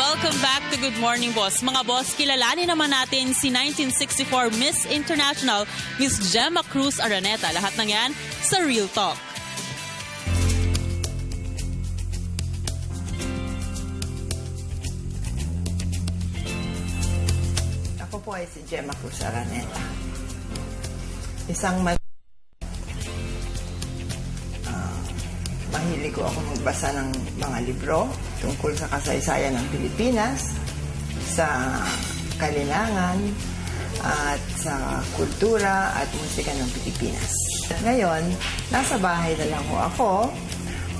Welcome back to Good Morning Boss. Mga boss, kilalanin naman natin si 1964 Miss International, Miss Gemma Cruz Araneta. Lahat ng yan sa Real Talk. Ako po ay si Gemma Cruz Araneta. Isang mahilig ko ako magbasa ng mga libro tungkol sa kasaysayan ng Pilipinas, sa kalinangan, at sa kultura at musika ng Pilipinas. At ngayon, nasa bahay na lang ako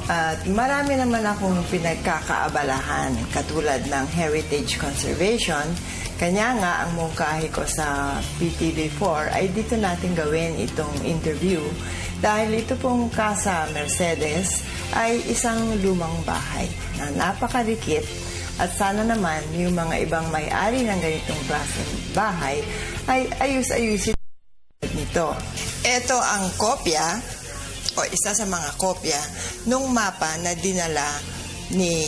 at marami naman akong pinagkakaabalahan katulad ng heritage conservation. Kanya nga ang mungkahi ko sa PTV4 ay dito natin gawin itong interview dahil ito pong Casa Mercedes ay isang lumang bahay na napakarikit at sana naman yung mga ibang may-ari ng ganitong klaseng bahay ay ayus-ayusin nito. Ito ang kopya o isa sa mga kopya nung mapa na dinala ni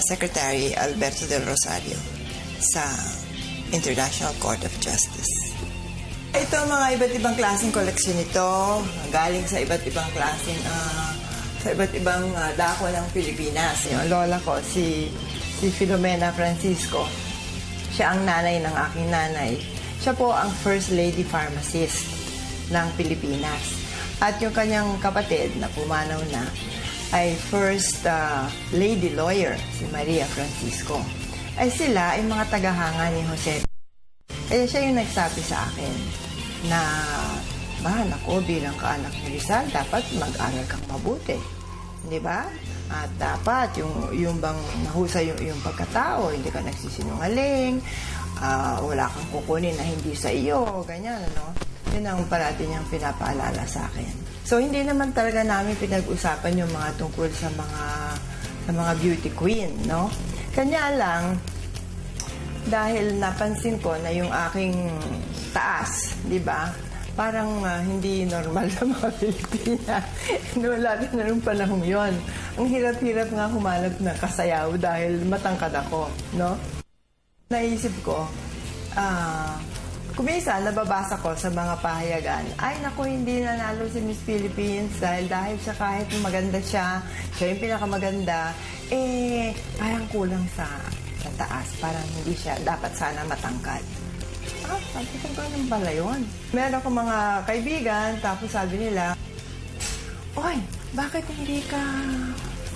Secretary Alberto del Rosario sa International Court of Justice. Ito ang mga iba't ibang klaseng koleksyon nito, galing sa iba't ibang klaseng sa iba't ibang dako ng Pilipinas. Yung lola ko, si Filomena Francisco, siya ang nanay ng aking nanay. Siya po ang first lady pharmacist ng Pilipinas. At yung kanyang kapatid na pumanaw na ay first lady lawyer, si Maria Francisco. Ay sila ay mga tagahanga ni Jose. Siya yung nagsabi sa akin na, mahal ako bilang kaanak ni Rizal, dapat mag-aral kang mabuti. Di ba? At dapat yung bang mahusay yung pagkatao, hindi ka nagsisinungaling, wala kang kukunin na hindi sa iyo, ganyan, ano? Yun ang parati niyang pinapaalala sa akin. So, hindi naman talaga namin pinag-usapan yung mga tungkol sa mga beauty queen, no? Kanya lang, dahil napansin ko na yung aking taas, di ba? Parang hindi normal sa mga Pilipina. No, lalo na nung panahon yon. Ang hirap-hirap nga humanap ng kasayaw dahil matangkad ako, no? Naisip ko, kumisa, nababasa ko sa mga pahayagan, ay naku, hindi nanalo si Miss Philippines dahil siya kahit maganda siya yung pinakamaganda, parang kulang sa taas. Parang hindi siya, dapat sana matangkad. Sabi ko, ganun pala yun. Meron ako mga kaibigan, tapos sabi nila, oy, bakit hindi ka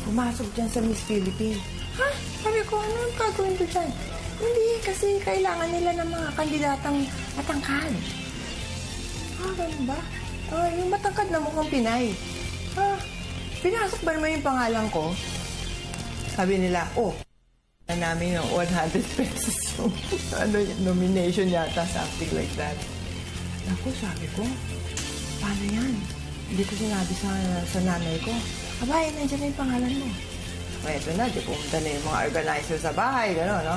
pumasok dyan sa Miss Philippines? Ha? Sabi ko, ano ang gagawin ko dyan? Hindi, kasi kailangan nila ng mga kandidatang matangkad. Ganun ba? Yung matangkad na mukhang Pinay. Pinasok ba naman yung pangalan ko? Sabi nila, namin yung 100 pesos yung nomination yata, something like that. Ako, sabi ko, paano yan? Hindi ko sinabi sa nanay ko. Abay, nandiyan na yung pangalan mo. Eto na, di pumunta na yung mga organizer sa bahay, gano'n, no?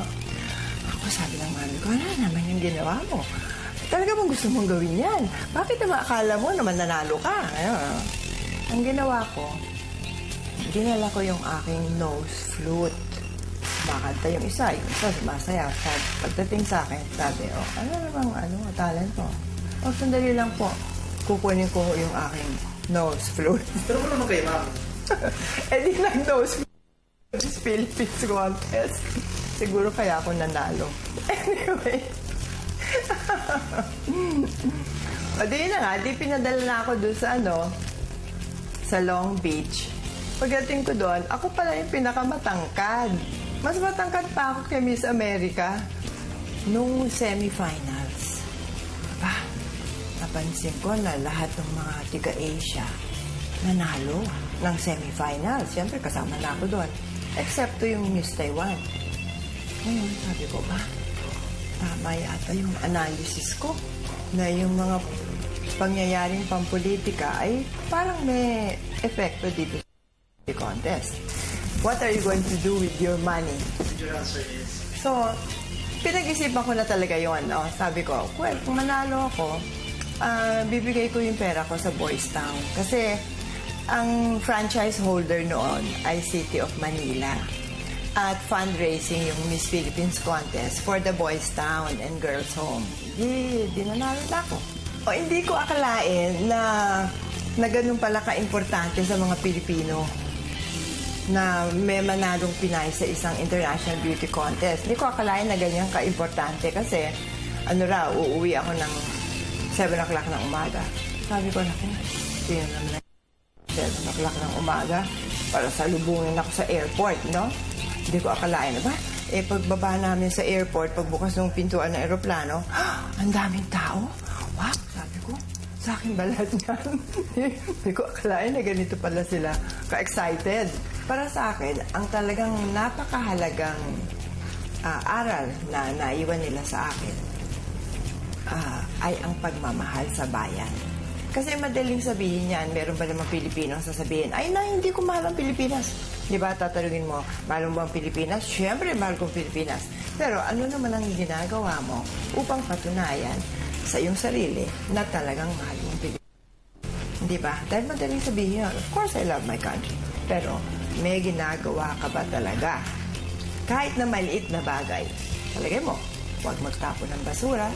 Ako, sabi ng mami ko, ano naman yung ginawa mo? Talaga bang gusto mong gawin yan? Bakit naman akala mo naman nanalo ka? Ayun. Ang ginawa ko, dinala ko yung aking nose flute. Makanta yung isa sumasayaw. Pagdating sa akin, sabi, ano namang talent mo? Sandali lang po. Kukunin ko yung aking nose flute. Pero mo naman kayo, ma'am. Di nag-nose flute. Philippines contest. Siguro kaya ako nanalo. Anyway. Di na nga, pinadala na ako doon sa Long Beach. Pagdating ko doon, ako pala yung pinakamatangkad. Mas matangkad pa ako kay Miss America nung semifinals. Napansin ko na lahat ng mga tiga-Asia nanalo ng semifinals. Siyempre, kasama na ako doon. Except to yung Miss Taiwan. Ngayon, sabi ko, tama yata yung analysis ko na yung mga pangyayaring pampolitika ay parang may epekto dito sa contest. What are you going to do with your money? Your answer is? So, pinag-isipan ko na talaga yun. Sabi ko, well, kung manalo ako, bibigay ko yung pera ko sa Boys Town. Kasi, ang franchise holder noon ay City of Manila. at fundraising yung Miss Philippines contest for the Boys Town and Girls Home. Di nanalo na ako. O hindi ko akalain na ganun pala ka-importante sa mga Pilipino na may manalong Pinay sa isang international beauty contest. Hindi ko akalain na ganyan ka-importante kasi uuwi ako ng 7 o'clock ng umaga. Sabi ko, naku, sino naman 7 o'clock ng umaga para salubungin ako sa airport, no? Hindi ko akalain, ba? Pagbaba namin sa airport, pagbukas ng pintuan ng aeroplano, ang daming tao. Wow, sabi ko, sa akin ba lahat yan? Hindi ko akalain na ganito pala sila ka-excited. Para sa akin, ang talagang napakahalagang aral na naiwan nila sa akin ay ang pagmamahal sa bayan. Kasi madaling sabihin yan, meron ba namang Pilipino ang sasabihin, ay na, hindi ko mahal ang Pilipinas. Di ba, tatanungin mo, mahal mo ba ang Pilipinas? Siyempre, mahal ko ang Pilipinas. Pero ano naman ang ginagawa mo upang patunayan sa iyong sarili na talagang mahal mo ang Pilipinas? Di ba? Dahil madaling sabihin yun, of course I love my country. Pero may ginagawa ka ba talaga? Kahit na maliit na bagay, talagay mo, huwag magtapon ng basura,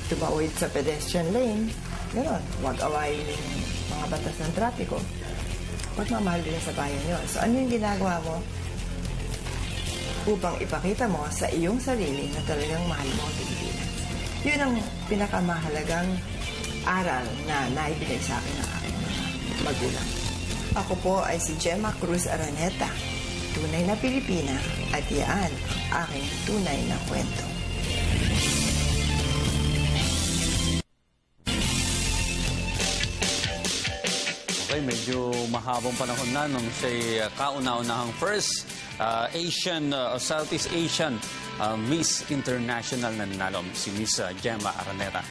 tumawid sa pedestrian lane, gano'n, huwag awayin yung mga batas ng trapiko. Pagmamahal din sa bayan yun. So, ano yung ginagawa mo upang ipakita mo sa iyong sarili na talagang mahal mo ang Pilipinas? Yun ang pinakamahalagang aral na naibigay sa akin ng aking mga magulang. Ako po ay si Gemma Cruz Araneta, tunay na Pilipina, at yan ang aking tunay na kwento. Okay, medyo mahabang panahon na nung siya'y kauna-unahang first Southeast Asian Miss International na nanalo, si Miss Gemma Araneta.